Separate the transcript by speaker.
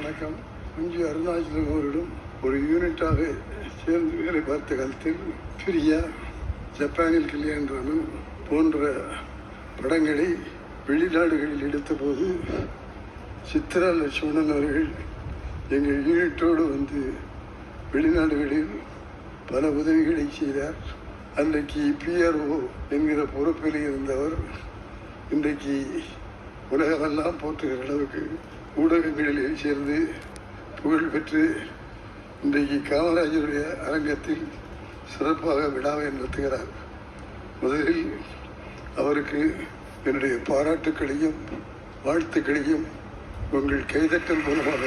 Speaker 1: வணக்கம். மஞ்சு அருணாச்சலம் அவரிடம் ஒரு யூனிட்டாக சேர்ந்து வேலை பார்த்த காலத்தில் பிரியா, ஜப்பானில் கல்யாணராமன் போன்ற படங்களை வெளிநாடுகளில் எடுத்தபோது சித்ரா லட்சுமணன் அவர்கள் எங்கள் யூனிட்டோடு வந்து வெளிநாடுகளில் பல உதவிகளை செய்தார். அன்றைக்கு PRO என்கிற பொறுப்பில் இருந்தவர் இன்றைக்கு உலகமெல்லாம் போற்றுகிற அளவுக்கு ஊடகங்களில் சேர்ந்து புகழ் பெற்று இன்றைக்கு காமராஜருடைய அரங்கத்தில் சிறப்பாக விழாவை நடத்துகிறார். முதலில் அவருக்கு என்னுடைய பாராட்டுக்களையும் வாழ்த்துக்களையும் உங்கள் கைதட்டல் மூலமாக